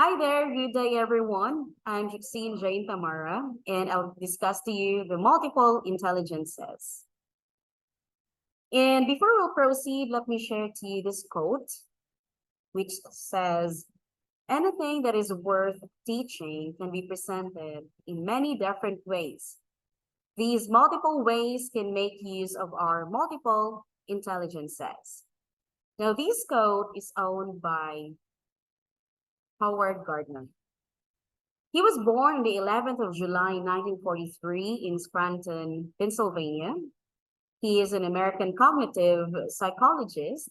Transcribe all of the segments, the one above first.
Hi there, good day everyone. I'm Joxenne Tamarra, and I'll discuss to you the multiple intelligences. And before we'll proceed, let me share to you this quote, which says, anything that is worth teaching can be presented in many different ways. These multiple ways can make use of our multiple intelligences. Now, this quote is owned by Howard Gardner. He was born on the 11th of July, 1943 in Scranton, Pennsylvania. He is an American cognitive psychologist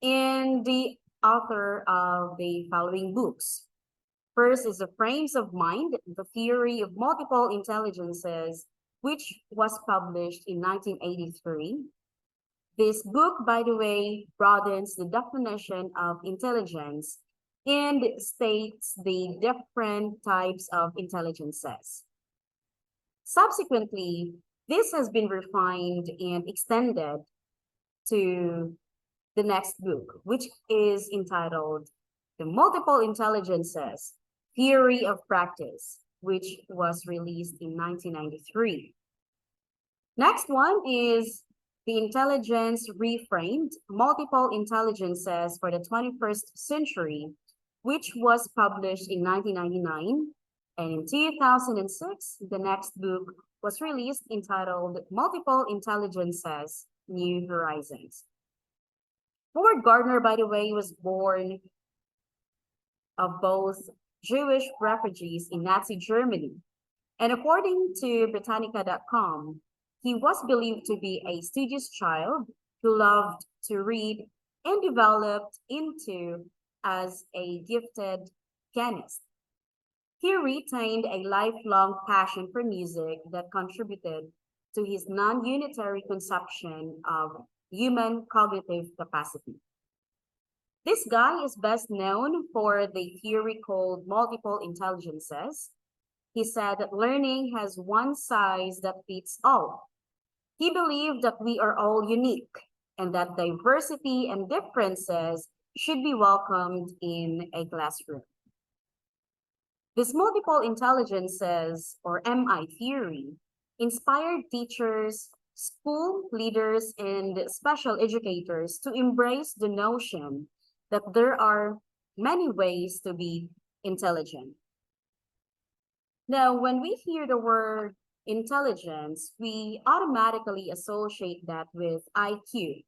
and the author of the following books. First is The Frames of Mind, The Theory of Multiple Intelligences, which was published in 1983. This book, by the way, broadens the definition of intelligence and states the different types of intelligences. Subsequently, this has been refined and extended to the next book, which is entitled The Multiple Intelligences, Theory of Practice, which was released in 1993. Next one is The Intelligence Reframed, Multiple Intelligences for the 21st Century, which was published in 1999. And in 2006, the next book was released entitled Multiple Intelligences, New Horizons. Howard Gardner, by the way, was born of both Jewish refugees in Nazi Germany. And according to Britannica.com, he was believed to be a studious child who loved to read and developed into as a gifted pianist. He retained a lifelong passion for music that contributed to his non-unitary conception of human cognitive capacity. This guy is best known for the theory called multiple intelligences. He said that learning has one size that fits all. He believed that we are all unique and that diversity and differences should be welcomed in a classroom. This multiple intelligences, or MI theory, inspired teachers, school leaders, and special educators to embrace the notion that there are many ways to be intelligent. Now, when we hear the word intelligence, we automatically associate that with IQ.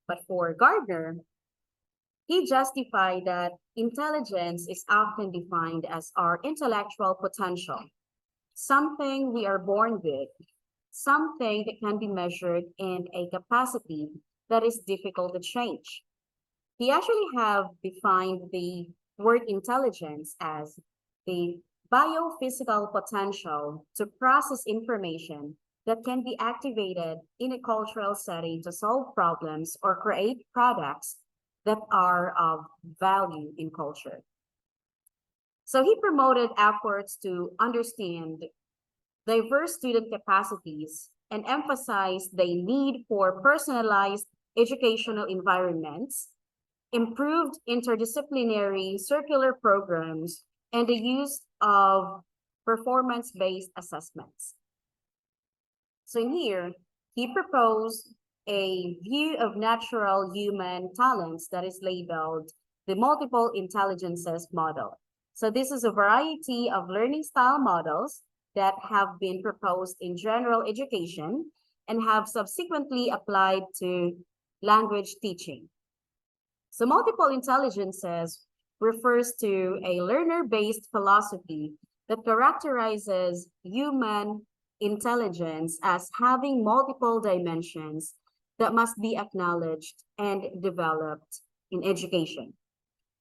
But for Gardner, he justified that intelligence is often defined as our intellectual potential, something we are born with, something that can be measured, and a capacity that is difficult to change. He actually have defined the word intelligence as the biophysical potential to process information that can be activated in a cultural setting to solve problems or create products that are of value in culture. So he promoted efforts to understand diverse student capacities and emphasized the need for personalized educational environments, improved interdisciplinary circular programs, and the use of performance-based assessments. So in here, he proposed a view of natural human talents that is labeled the multiple intelligences model. So this is a variety of learning style models that have been proposed in general education and have subsequently applied to language teaching. So multiple intelligences refers to a learner-based philosophy that characterizes human intelligence as having multiple dimensions that must be acknowledged and developed in education.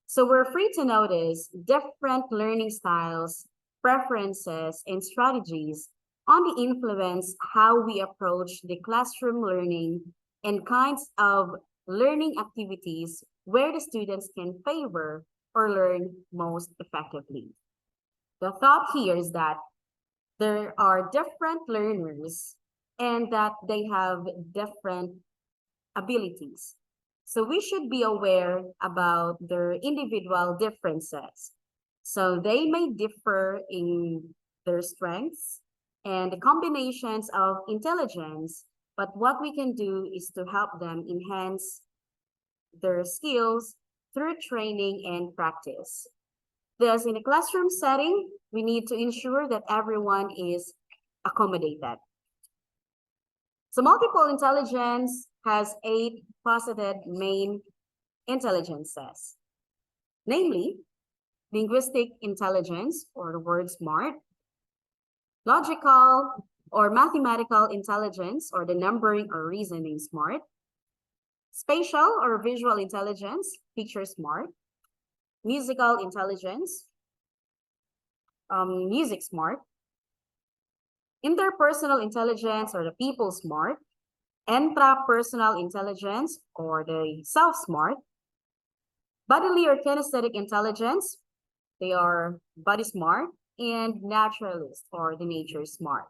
So we're free to notice different learning styles, preferences, and strategies on the influence how we approach the classroom learning and kinds of learning activities where the students can favor or learn most effectively. The thought here is that there are different learners and that they have different abilities. So we should be aware about their individual differences. So they may differ in their strengths and the combinations of intelligence, but what we can do is to help them enhance their skills through training and practice. Thus, in a classroom setting, we need to ensure that everyone is accommodated. So multiple intelligence has 8 posited main intelligences, namely linguistic intelligence, or the word smart, logical or mathematical intelligence, or the numbering or reasoning smart, spatial or visual intelligence, picture smart, musical intelligence, music smart, interpersonal intelligence, or the people smart, intrapersonal intelligence, or the self smart, bodily or kinesthetic intelligence, they are body smart, and naturalist, or the nature smart.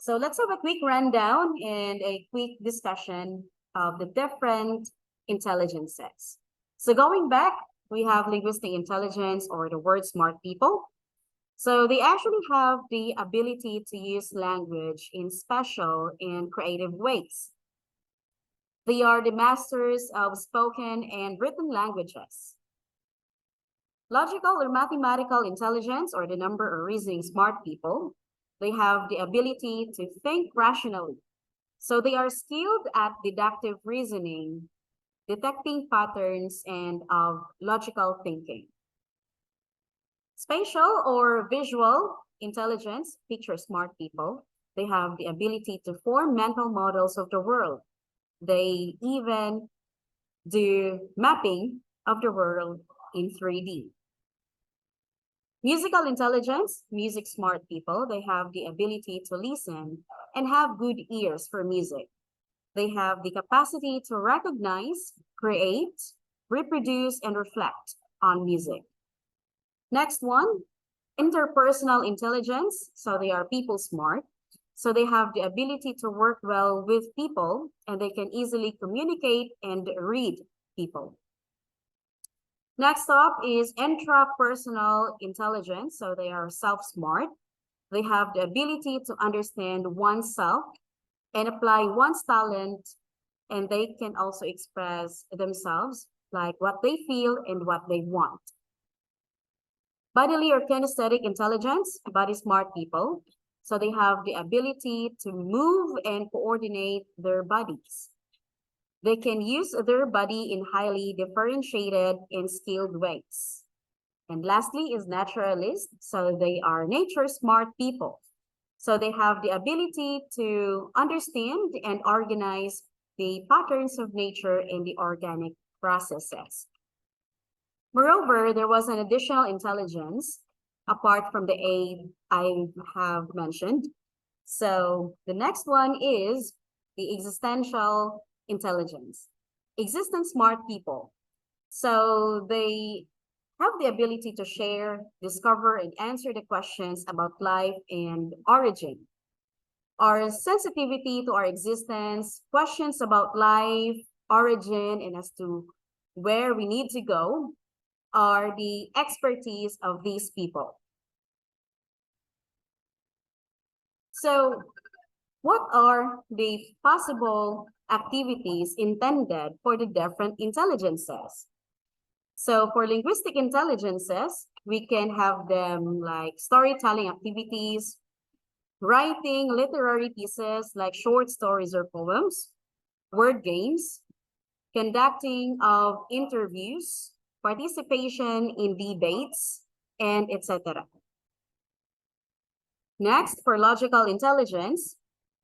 So let's have a quick rundown and a quick discussion of the different intelligences. So going back, we have linguistic intelligence, or the word smart people. So they actually have the ability to use language in special and creative ways. They are the masters of spoken and written languages. Logical or mathematical intelligence, or the number or reasoning smart people, they have the ability to think rationally. So they are skilled at deductive reasoning, detecting patterns, and of logical thinking. Spatial or visual intelligence, picture smart people, they have the ability to form mental models of the world. They even do mapping of the world in 3D. Musical intelligence, music smart people, they have the ability to listen and have good ears for music. They have the capacity to recognize, create, reproduce, and reflect on music. Next one, interpersonal intelligence. So they are people smart. So they have the ability to work well with people, and they can easily communicate and read people. Next up is intrapersonal intelligence. So they are self-smart. They have the ability to understand oneself and apply one's talent, and they can also express themselves, like what they feel and what they want. Bodily or kinesthetic intelligence, body smart people. So they have the ability to move and coordinate their bodies. They can use their body in highly differentiated and skilled ways. And lastly is naturalist. So they are nature smart people. So they have the ability to understand and organize the patterns of nature in the organic processes. Moreover, there was an additional intelligence apart from the A I have mentioned. So the next one is the existential intelligence. Existence smart people. So they have the ability to share, discover, and answer the questions about life and origin. Our sensitivity to our existence, questions about life, origin, and as to where we need to go are the expertise of these people. So what are the possible activities intended for the different intelligences? So for linguistic intelligences, we can have them like storytelling activities, writing literary pieces like short stories or poems, word games, conducting of interviews, participation in debates, and etc. Next, for logical intelligence,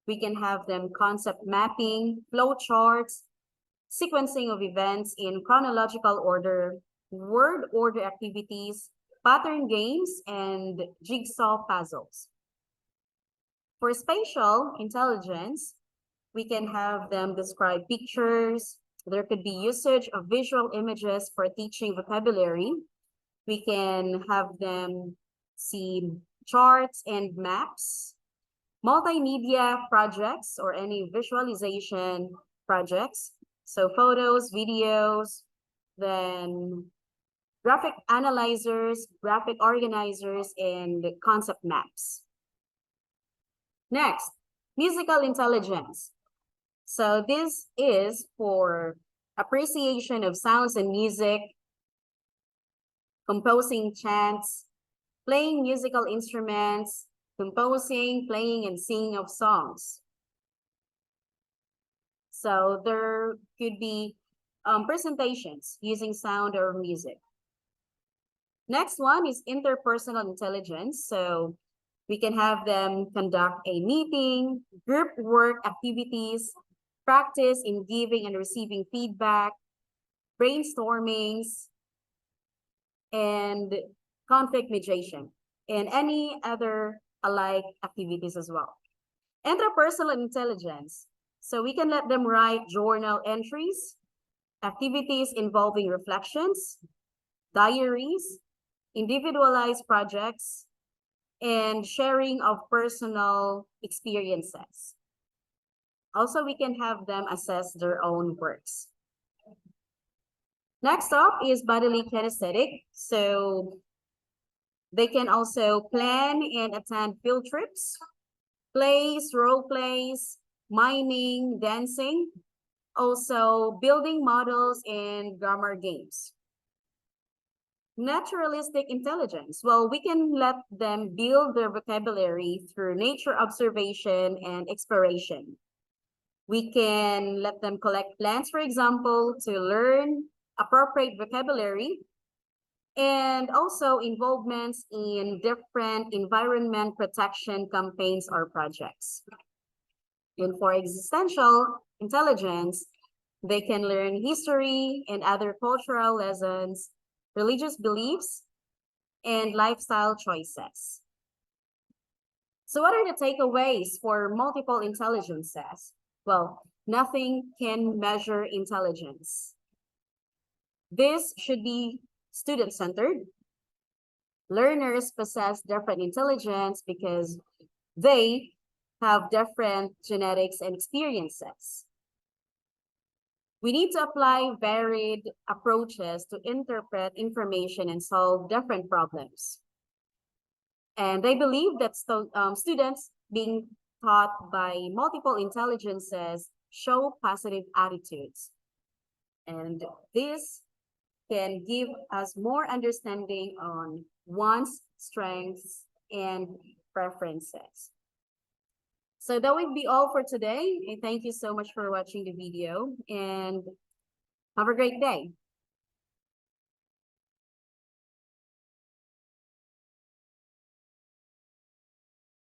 we can have them concept mapping, flow charts, sequencing of events in chronological order, word order activities, pattern games, and jigsaw puzzles. For spatial intelligence, we can have them describe pictures. There could be usage of visual images for teaching vocabulary. We can have them see charts and maps, multimedia projects or any visualization projects. So photos, videos, then graphic analyzers, graphic organizers, and concept maps. Next, musical intelligence. So this is for appreciation of sounds and music, composing chants, playing musical instruments, composing, playing, and singing of songs. So there could be presentations using sound or music. Next one is interpersonal intelligence. So we can have them conduct a meeting, group work activities, practice in giving and receiving feedback, brainstormings, and conflict mediation, and any other alike activities as well. Interpersonal intelligence. So we can let them write journal entries, activities involving reflections, diaries, individualized projects, and sharing of personal experiences. Also, we can have them assess their own works. Next up is bodily kinesthetic. So they can also plan and attend field trips, plays, role plays, miming, dancing, also building models and grammar games. Naturalistic intelligence. Well, we can let them build their vocabulary through nature observation and exploration. We can let them collect plants, for example, to learn appropriate vocabulary, and also involvements in different environment protection campaigns or projects. And for existential intelligence, they can learn history and other cultural lessons, religious beliefs, and lifestyle choices. So what are the takeaways for multiple intelligences? Well, nothing can measure intelligence. This should be student-centered. Learners possess different intelligence because they have different genetics and experiences. We need to apply varied approaches to interpret information and solve different problems. And they believe that students being taught by multiple intelligences show positive attitudes. And this can give us more understanding on one's strengths and preferences. So that would be all for today. And thank you so much for watching the video and have a great day.